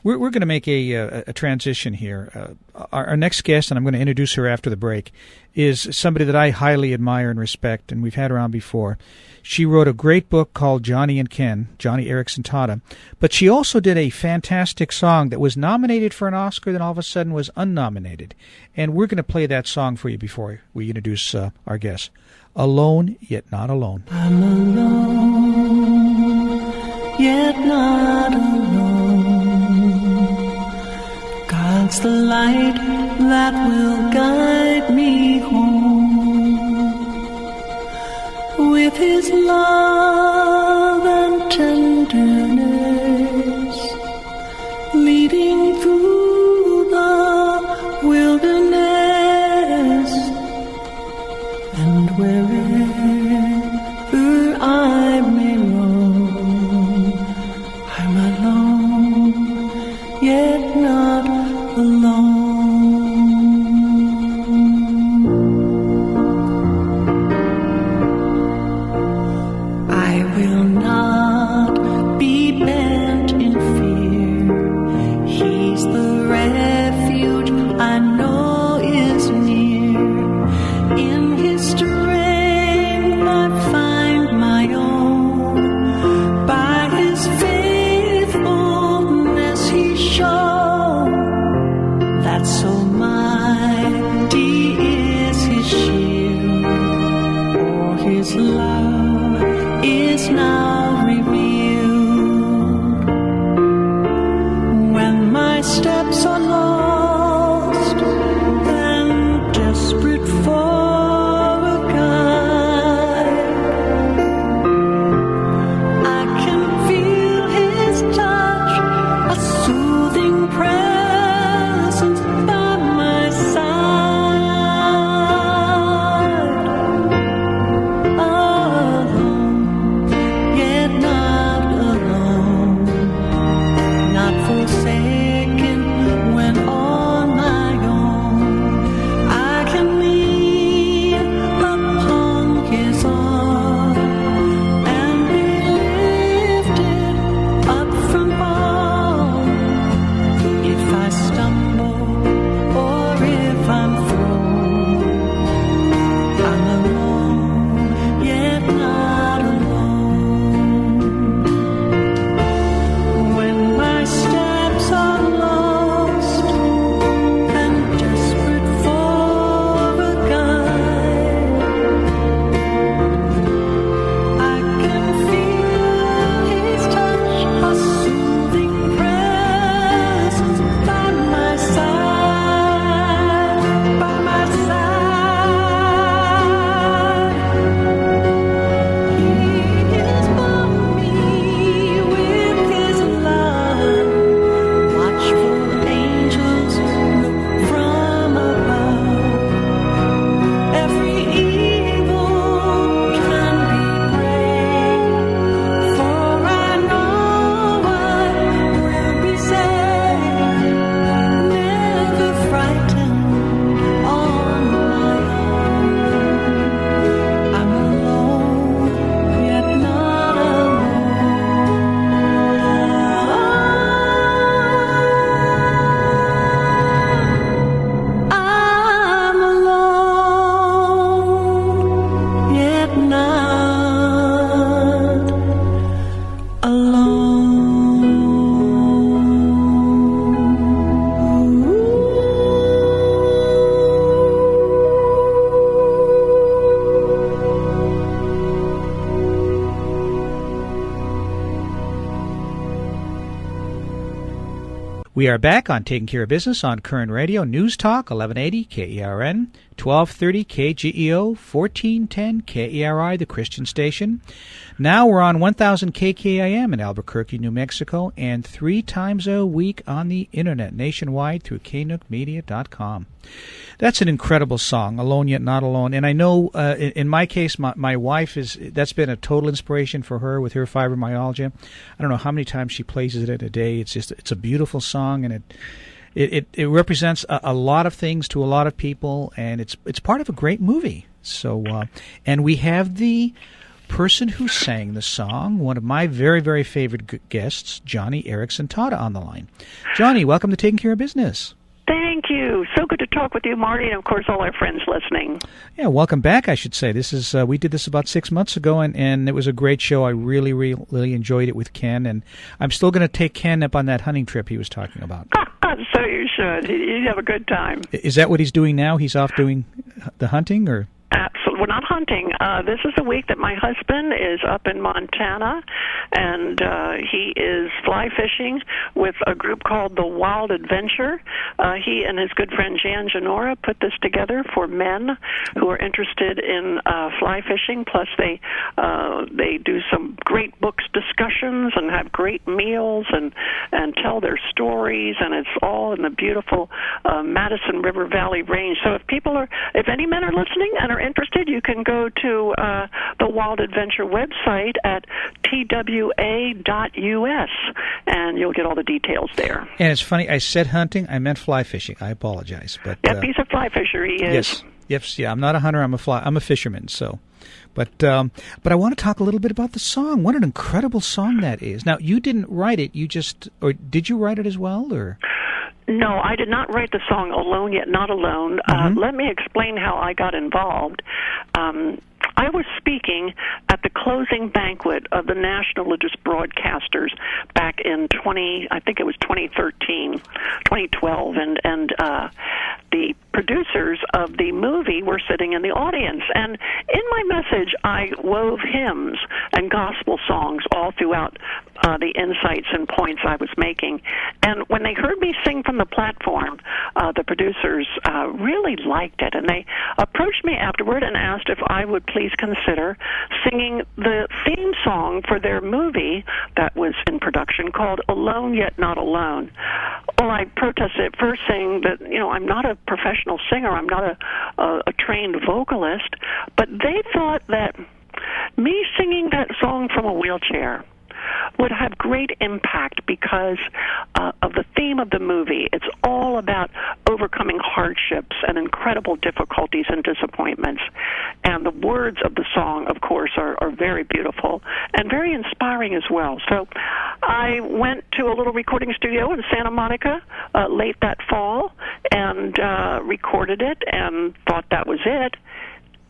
We're going to make a transition here. Our next guest, and I'm going to introduce her after the break, is somebody that I highly admire and respect, and we've had her on before. She wrote a great book called Joni and Ken, Joni Eareckson Tada, but she also did a fantastic song that was nominated for an Oscar, then all of a sudden was unnominated. And we're going to play that song for you before we introduce our guest. Alone, Yet Not Alone. I'm alone, yet not alone. God's the light that will guide me home. With His love and tenderness, leading through the wilderness, and wherever I may roam, I'm alone, yet not alone. I will not be bent in fear. He's the refuge I know is near. In His strength I find my own. By His faithfulness He showed that so mighty is His shield. Oh, His love is now revealed. When my steps are lost and desperate for a guide, I can feel His touch, a soothing presence by my side. Alone, yet not alone, not forsaken when on my own. I can lean upon His arm and be lifted up from harm. If I stumble or if I'm thrown, I'm alone, yet not alone. When my steps are lost and desperate for a guide, I can feel His touch, a soothing presence by my side, by my side. He is for me with His love. Watchful angels look from above. Every evil can be brave, for I know I will be saved, never frightened on my own. I'm alone, yet not alone. I'm alone, yet not We are back on Taking Care of Business on Current Radio, News Talk, 1180 KERN, 1230 KGEO, 1410 KERI, the Christian station. Now we're on 1000 KKIM in Albuquerque, New Mexico, and 3 times a week on the Internet nationwide through knookmedia.com. That's an incredible song, Alone Yet Not Alone. And I know in my case, my wife, that's been a total inspiration for her with her fibromyalgia. I don't know how many times she plays it in a day. It's a beautiful song, and it represents a lot of things to a lot of people, and it's part of a great movie. So, and we have the person who sang the song, one of my very, very favorite guests, Joni Eareckson Tada, on the line. Joni, welcome to Taking Care of Business. Thank you. So good to talk with you, Marty, and of course all our friends listening. Yeah, welcome back, I should say. This is we did this about 6 months ago, and it was a great show. I really, really enjoyed it with Ken, and I'm still going to take Ken up on that hunting trip he was talking about. So you should. You have a good time. Is that what he's doing now? He's off doing the hunting, or? Absolutely. We're not hunting. This is the week that my husband is up in Montana, and he is fly fishing with a group called the Wild Adventure. He and his good friend Jan Janora put this together for men who are interested in fly fishing. Plus, they do some great books discussions and have great meals and tell their stories, and it's all in the beautiful Madison River Valley Range. So if any men are listening and are interested, you can go to the Wild Adventure website at twa.us, and you'll get all the details there. And it's funny, I said hunting, I meant fly fishing. I apologize. But yep, he's a fly fisher. He is. Yes. I'm not a hunter. I'm a fisherman. So, but I want to talk a little bit about the song. What an incredible song that is. Now, you didn't write it. Or did you write it as well, or? No, I did not write the song Alone Yet Not Alone. Let me explain how I got involved. I was speaking at the closing banquet of the National Religious Broadcasters back in 2012, and the producers of the movie were sitting in the audience. And in my message, I wove hymns and gospel songs all throughout the insights and points I was making. And when they heard me sing from the platform, the producers really liked it, and they approached me afterward and asked if I would please consider singing the theme song for their movie that was in production called Alone Yet Not Alone. Well, I protested at first, saying that, I'm not a professional singer, I'm not a trained vocalist, but they thought that me singing that song from a wheelchair would have great impact because of the theme of the movie. It's all about overcoming hardships and incredible difficulties and disappointments. And the words of the song, of course, are very beautiful and very inspiring as well. So I went to a little recording studio in Santa Monica late that fall and recorded it and thought that was it.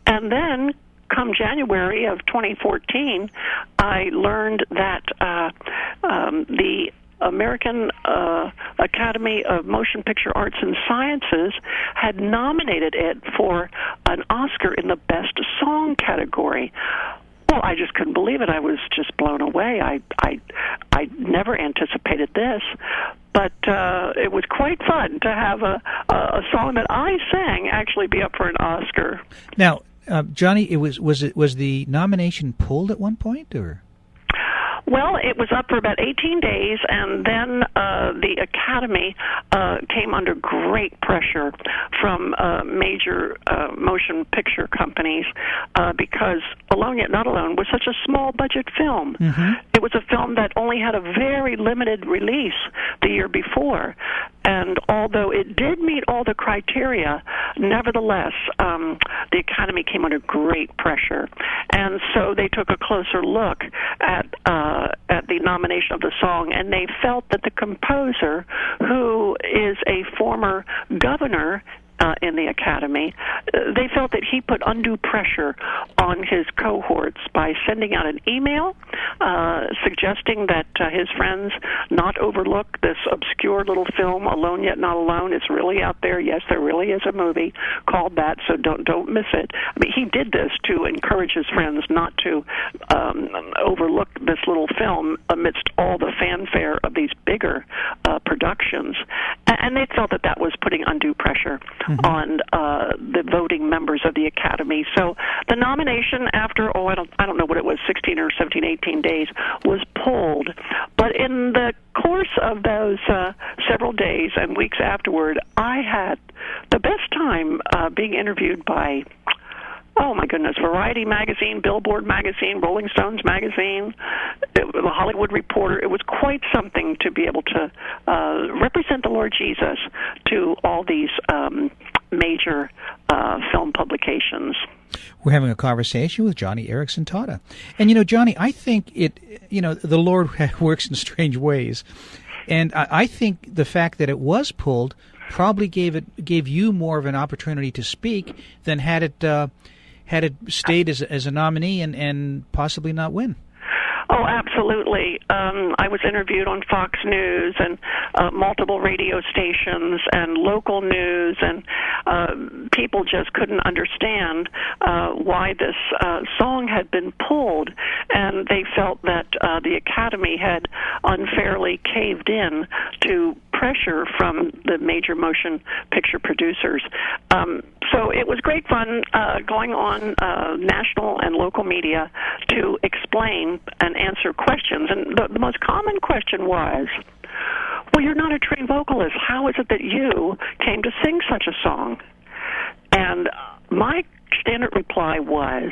And then come January of 2014, I learned that the American Academy of Motion Picture Arts and Sciences had nominated it for an Oscar in the Best Song category. Well, I just couldn't believe it. I was just blown away. I never anticipated this. But it was quite fun to have a song that I sang actually be up for an Oscar. Now, Joni, was the nomination pulled at one point, or? Well, it was up for about 18 days, and then the Academy came under great pressure from major motion picture companies because Alone Yet Not Alone was such a small-budget film. Mm-hmm. It was a film that only had a very limited release the year before, and although it did meet all the criteria, nevertheless, the Academy came under great pressure, and so they took a closer look at the nomination of the song, and they felt that the composer, who is a former governor in the Academy, they felt that he put undue pressure on his cohorts by sending out an email suggesting that his friends not overlook this obscure little film, Alone Yet Not Alone. It's really out there. Yes, there really is a movie called that, so don't miss it. I mean, he did this to encourage his friends not to overlook this little film amidst all the fanfare of these bigger productions. And they felt that was putting undue pressure on the voting members of the Academy. So the nomination after, I don't know what it was, 16 or 17, 18 days, was pulled. But in the course of those several days and weeks afterward, I had the best time being interviewed by, oh my goodness, Variety magazine, Billboard magazine, Rolling Stones magazine, the Hollywood Reporter. It was quite something to be able to represent the Lord Jesus to all these major film publications. We're having a conversation with Joni Eareckson Tada. And, Johnny, I think the Lord works in strange ways. And I think the fact that it was pulled probably gave you more of an opportunity to speak than had it stayed as a nominee and possibly not win. Oh, absolutely. I was interviewed on Fox News and multiple radio stations and local news, and people just couldn't understand why this song had been pulled, and they felt that the Academy had unfairly caved in to pressure from the major motion picture producers. So it was great fun going on national and local media to explain and answer questions. And the most common question was, well, you're not a trained vocalist. How is it that you came to sing such a song? And my standard reply was,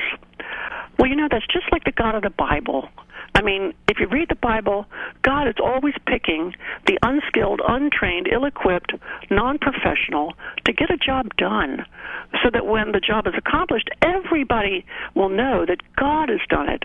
well, that's just like the God of the Bible. I mean, if you read the Bible, God is always picking the unskilled, untrained, ill-equipped, non-professional to get a job done so that when the job is accomplished, everybody will know that God has done it,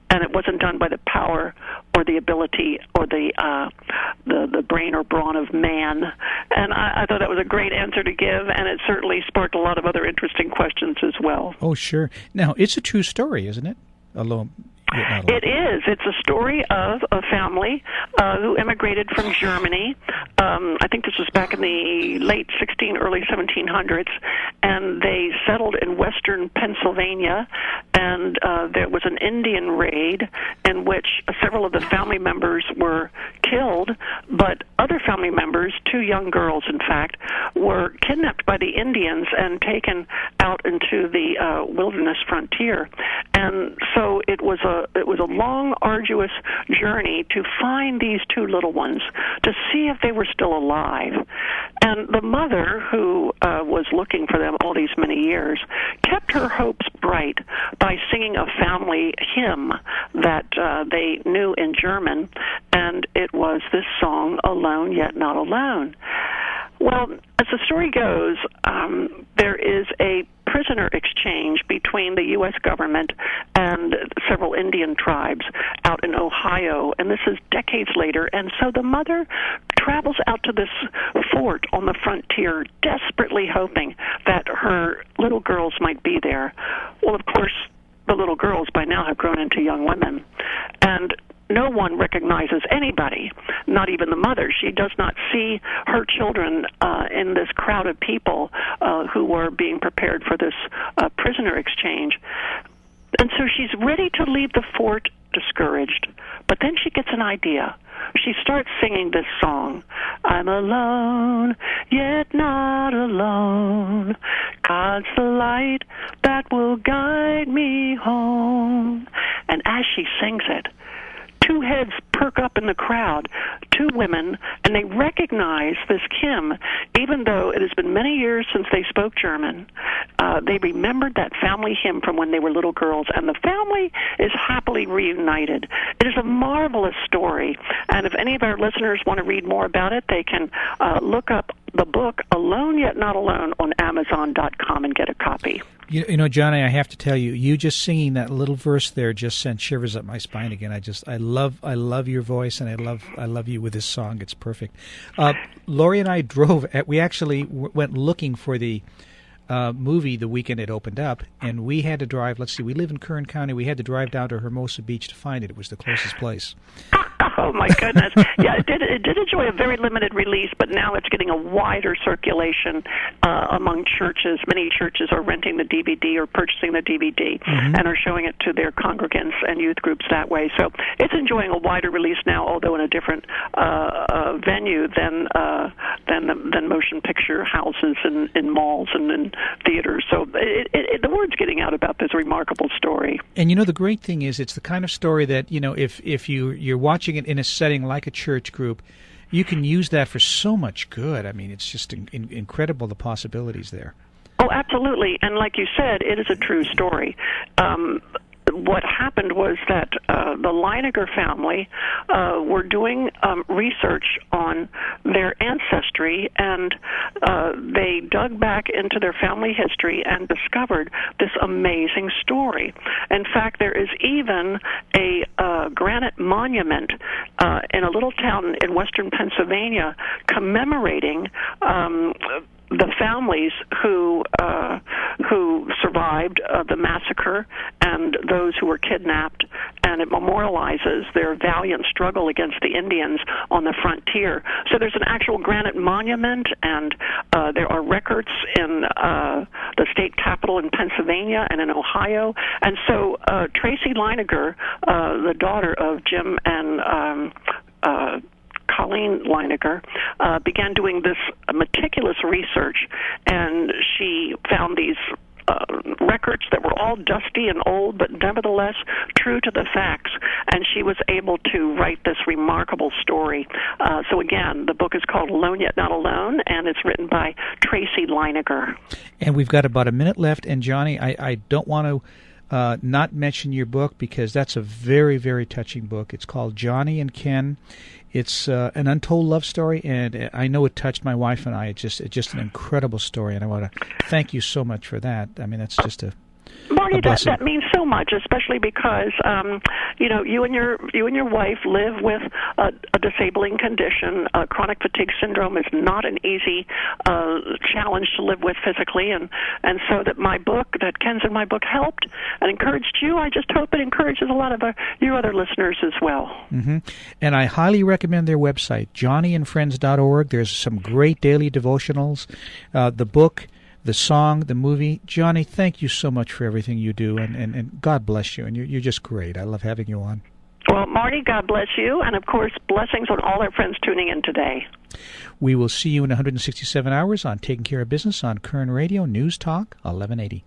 and it wasn't done by the power or the ability or the brain or brawn of man. And I thought that was a great answer to give, and it certainly sparked a lot of other interesting questions as well. Oh, sure. Now, it's a true story, isn't it? It is. It's a story of a family who immigrated from Germany. I think this was back in the late early 1700s, and they settled in western Pennsylvania, and there was an Indian raid in which several of the family members were killed, but other family members, 2 young girls in fact, were kidnapped by the Indians and taken out into the wilderness frontier. And so it was a long, arduous journey to find these 2 little ones, to see if they were still alive. And the mother, who was looking for them all these many years, kept her hopes bright by singing a family hymn that they knew in German, and it was this song, Alone Yet Not Alone. Well, as the story goes, there is a prisoner exchange between the U.S. government and several Indian tribes out in Ohio, and this is decades later. And so the mother travels out to this fort on the frontier, desperately hoping that her little girls might be there. Well, of course, the little girls by now have grown into young women, and no one recognizes anybody, not even the mother. She does not see her children in this crowd of people who were being prepared for this prisoner exchange. And so she's ready to leave the fort discouraged, but then she gets an idea. She starts singing this song, I'm alone, yet not alone. God's the light that will guide me home. And as she sings it, 2 heads perk up in the crowd, 2 women, and they recognize this hymn, even though it has been many years since they spoke German. They remembered that family hymn from when they were little girls, and the family is happily reunited. It is a marvelous story, and if any of our listeners want to read more about it, they can look up the book Alone Yet Not Alone on Amazon.com and get a copy. Johnny, I have to tell you, you just singing that little verse there just sent shivers up my spine again. I love your voice, and I love you with this song. It's perfect. Lori and I we actually went looking for the movie the weekend it opened up, and we had to drive. Let's see, we live in Kern County. We had to drive down to Hermosa Beach to find it. It was the closest place. Oh, my goodness. Yeah, it did enjoy a very limited release, but now it's getting a wider circulation among churches. Many churches are renting the DVD or purchasing the DVD and are showing it to their congregants and youth groups that way. So it's enjoying a wider release now, although in a different venue than motion picture houses in malls and in theaters. So the word's getting out about this remarkable story. And the great thing is, it's the kind of story that, if you're watching it in a setting like a church group, you can use that for so much good. I mean, it's just incredible, the possibilities there. Oh, absolutely. And like you said, it is a true story. what happened was that the Leininger family were doing research on their ancestry, and they dug back into their family history and discovered this amazing story. In fact, there is even a granite monument in a little town in western Pennsylvania commemorating the families who survived the massacre and those who were kidnapped, and it memorializes their valiant struggle against the Indians on the frontier. So there's an actual granite monument, and there are records in the state capitol in Pennsylvania and in Ohio. And so Tracy Leininger, the daughter of Jim and Colleen Leininger, began doing this meticulous research, and she found these records that were all dusty and old, but nevertheless true to the facts, and she was able to write this remarkable story. So again, the book is called Alone Yet Not Alone, and it's written by Tracy Leininger. And we've got about a minute left, and Joni, I don't want to not mention your book, because that's a very, very touching book. It's called Joni and Ken. It's an untold love story, and I know it touched my wife and I. It's just an incredible story, and I want to thank you so much for that. I mean, that's just a Marty, that means so much, especially because you and your wife live with a disabling condition. Chronic fatigue syndrome is not an easy challenge to live with physically, and so that my book, that Ken's in my book, helped and encouraged you. I just hope it encourages a lot of your other listeners as well. Mm-hmm. And I highly recommend their website, johnnyandfriends.org. There's some great daily devotionals, the book, the song, the movie. Joni, thank you so much for everything you do, and God bless you. And you're just great. I love having you on. Well, Marty, God bless you, and of course, blessings on all our friends tuning in today. We will see you in 167 hours on Taking Care of Business on Kern Radio News Talk 1180.